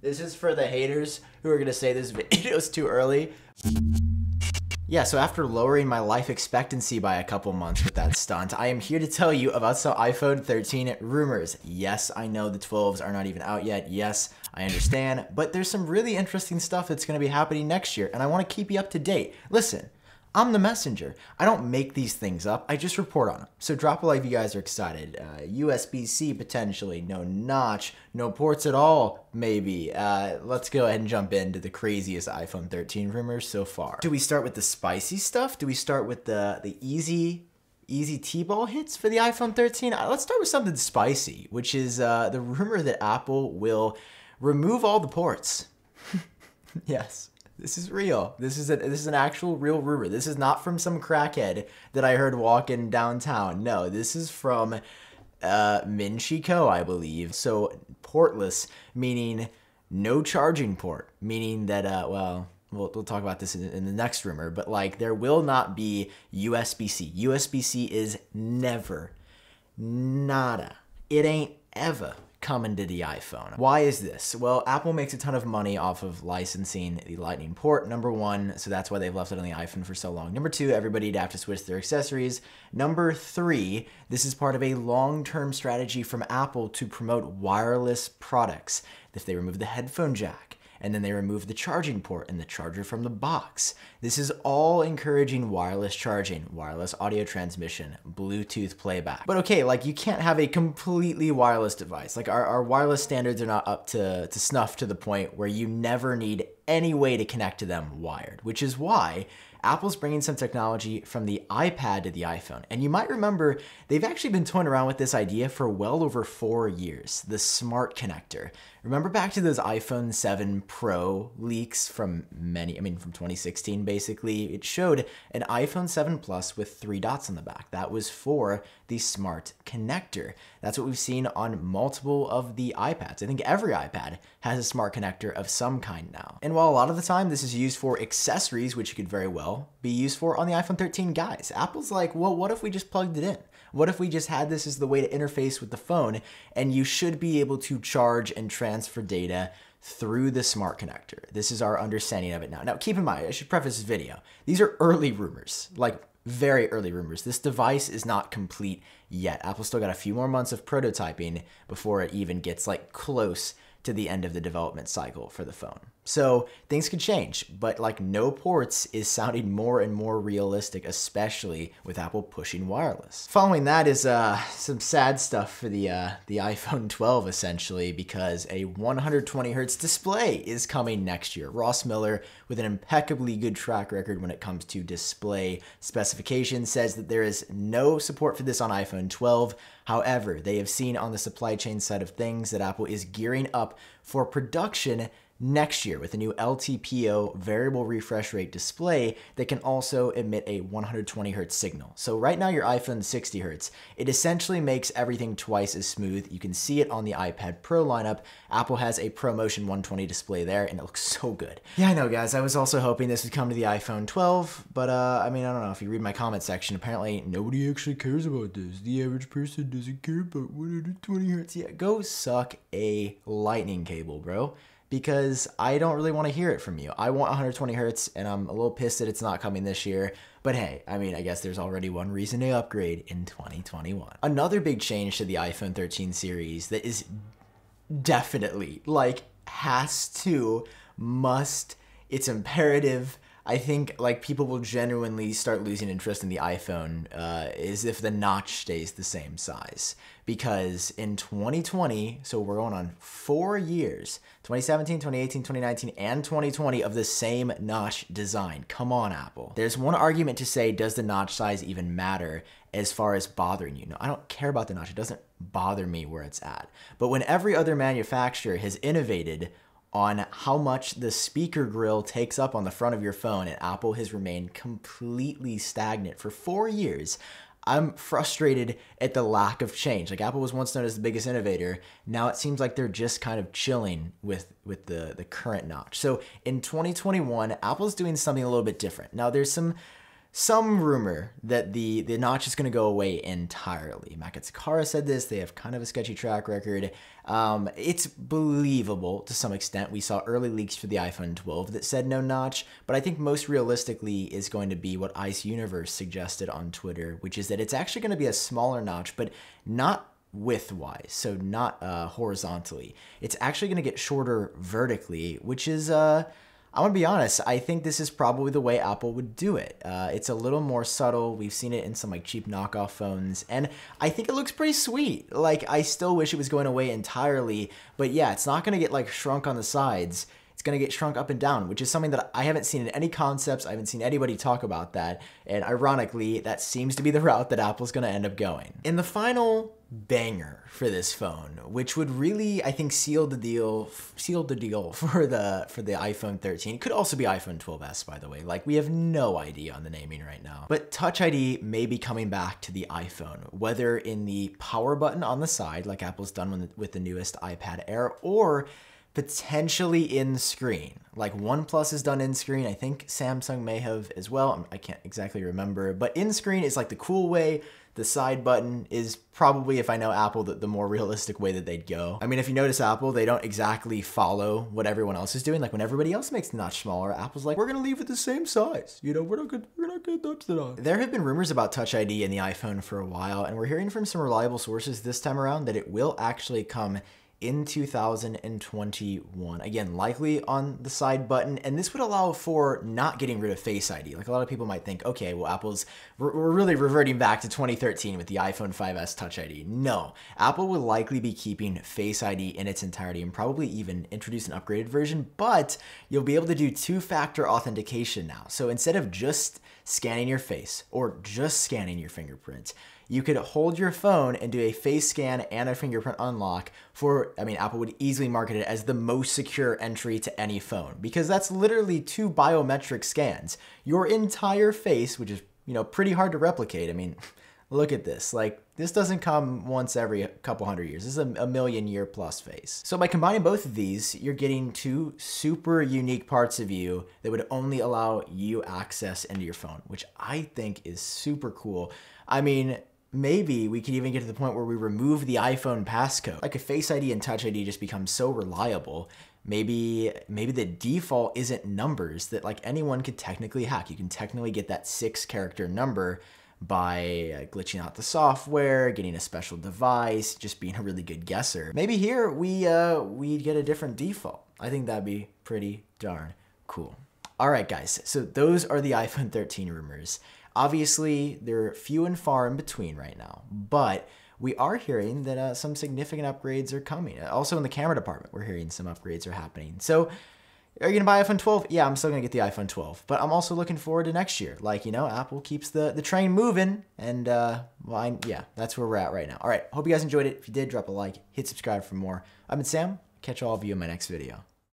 This is for the haters who are going to say this video is too early. Yeah, so after lowering my life expectancy by a couple months with that stunt, I am here to tell you about some iPhone 13 rumors. Yes, I know the 12s are not even out yet. Yes, I understand, but there's some really interesting stuff that's going to be happening next year, and I want to keep you up to date. Listen, I'm the messenger. I don't make these things up. I just report on them. So drop a like if you guys are excited. USB-C potentially, no notch, no ports at all, maybe. Let's go ahead and jump into the craziest iPhone 13 rumors so far. Do we start with the spicy stuff? Do we start with the easy T-ball hits for the iPhone 13? Let's start with something spicy, which is the rumor that Apple will remove all the ports. Yes. This is real. This is an actual real rumor. This is not from some crackhead that I heard walking downtown. No, this is from Min Chi Kuo, I believe. So portless, meaning no charging port, meaning that, well, we'll talk about this in the next rumor, but like there will not be USB-C. USB-C is never, nada. It ain't ever coming to the iPhone. Why is this? Well, Apple makes a ton of money off of licensing the Lightning port, number one, so that's why they've left it on the iPhone for so long. Number two, everybody'd have to switch their accessories. Number three, this is part of a long-term strategy from Apple to promote wireless products. If they remove the headphone jack, and then they remove the charging port and the charger from the box. This is all encouraging wireless charging, wireless audio transmission, Bluetooth playback. But okay, like you can't have a completely wireless device. Like our wireless standards are not up to snuff to the point where you never need any way to connect to them wired, which is why Apple's bringing some technology from the iPad to the iPhone. And you might remember they've actually been toying around with this idea for well over 4 years, the smart connector. Remember back to those iPhone 7 Pro leaks from from 2016 basically. It showed an iPhone 7 Plus with 3 dots on the back. That was for the smart connector. That's what we've seen on multiple of the iPads. I think every iPad has a smart connector of some kind now. And while a lot of the time this is used for accessories, which it could very well be used for on the iPhone 13, guys, Apple's like, well, what if we just plugged it in? What if we just had this as the way to interface with the phone, and you should be able to charge and transfer data through the smart connector? This is our understanding of it now. Now, keep in mind, I should preface this video. These are early rumors, like very early rumors. This device is not complete yet. Apple's still got a few more months of prototyping before it even gets like close to the end of the development cycle for the phone. So things could change, but like no ports is sounding more and more realistic, especially with Apple pushing wireless. Following that is some sad stuff for the iPhone 12 essentially, because a 120 hertz display is coming next year. Ross Miller, with an impeccably good track record when it comes to display specifications, says that there is no support for this on iPhone 12. However, they have seen on the supply chain side of things that Apple is gearing up for production next year with a new LTPO variable refresh rate display that can also emit a 120 hertz signal. So right now your iPhone 60 hertz, it essentially makes everything twice as smooth. You can see it on the iPad Pro lineup. Apple has a ProMotion 120 display there and it looks so good. Yeah, I know guys, I was also hoping this would come to the iPhone 12, but I don't know, if you read my comment section, apparently nobody actually cares about this. The average person doesn't care about 120 hertz. Yeah, go suck a lightning cable, bro. Because I don't really want to hear it from you. I want 120 hertz, and I'm a little pissed that it's not coming this year. But hey, I guess there's already one reason to upgrade in 2021. Another big change to the iPhone 13 series that is definitely, like, it's imperative. I think like people will genuinely start losing interest in the iPhone is if the notch stays the same size. Because in 2020, so we're going on 4 years, 2017, 2018, 2019, and 2020 of the same notch design. Come on, Apple. There's one argument to say, does the notch size even matter as far as bothering you? No, I don't care about the notch. It doesn't bother me where it's at. But when every other manufacturer has innovated on how much the speaker grill takes up on the front of your phone, and Apple has remained completely stagnant for 4 years, I'm frustrated at the lack of change. Like Apple was once known as the biggest innovator. Now it seems like they're just kind of chilling with the current notch. So in 2021, Apple's doing something a little bit different. Now there's some some rumor that the notch is going to go away entirely. Makatsukara said this. They have kind of a sketchy track record. It's believable to some extent. We saw early leaks for the iPhone 12 that said no notch, but I think most realistically is going to be what Ice Universe suggested on Twitter, which is that it's actually going to be a smaller notch, but not width-wise, so not horizontally. It's actually going to get shorter vertically, which is... I want to be honest, I think this is probably the way Apple would do it. It's a little more subtle. We've seen it in some like cheap knockoff phones, and I think it looks pretty sweet. Like, I still wish it was going away entirely, but yeah, it's not going to get like shrunk on the sides. It's going to get shrunk up and down, which is something that I haven't seen in any concepts. I haven't seen anybody talk about that. And ironically, that seems to be the route that Apple's going to end up going. And the final banger for this phone, which would really, I think, seal the deal for the iPhone 13. It could also be iPhone 12s, by the way. Like, we have no idea on the naming right now. But Touch ID may be coming back to the iPhone, whether in the power button on the side, like Apple's done with the newest iPad Air, or potentially in screen. Like OnePlus is done in screen. I think Samsung may have as well. I can't exactly remember, but in screen is like the cool way. The side button is probably, if I know Apple, the more realistic way that they'd go. I mean, if you notice Apple, they don't exactly follow what everyone else is doing. Like when everybody else makes the notch smaller, Apple's like, we're gonna leave it the same size. You know, we're not gonna touch that on. There have been rumors about Touch ID in the iPhone for a while, and we're hearing from some reliable sources this time around that it will actually come in 2021. Again, likely on the side button, and this would allow for not getting rid of Face ID. Like a lot of people might think, okay, well, we're really reverting back to 2013 with the iPhone 5S Touch ID. No, Apple will likely be keeping Face ID in its entirety and probably even introduce an upgraded version, but you'll be able to do two-factor authentication now. So instead of just scanning your face or just scanning your fingerprint, you could hold your phone and do a face scan and a fingerprint unlock for, I mean, Apple would easily market it as the most secure entry to any phone, because that's literally two biometric scans. Your entire face, which is, you know, pretty hard to replicate. I mean, look at this. Like, this doesn't come once every couple hundred years. This is a million-year plus face. So by combining both of these, you're getting two super unique parts of you that would only allow you access into your phone, which I think is super cool. I mean, maybe we could even get to the point where we remove the iPhone passcode. Like if Face ID and Touch ID just become so reliable, maybe the default isn't numbers that like anyone could technically hack. You can technically get that 6-character number by glitching out the software, getting a special device, just being a really good guesser. Maybe here we get a different default. I think that'd be pretty darn cool. All right, guys, so those are the iPhone 13 rumors. Obviously, they're few and far in between right now, but we are hearing that some significant upgrades are coming. Also in the camera department, we're hearing some upgrades are happening. So are you gonna buy iPhone 12? Yeah, I'm still gonna get the iPhone 12, but I'm also looking forward to next year. Like, you know, Apple keeps the train moving, and yeah, that's where we're at right now. All right, hope you guys enjoyed it. If you did, drop a like, hit subscribe for more. I've been Sam. Catch all of you in my next video.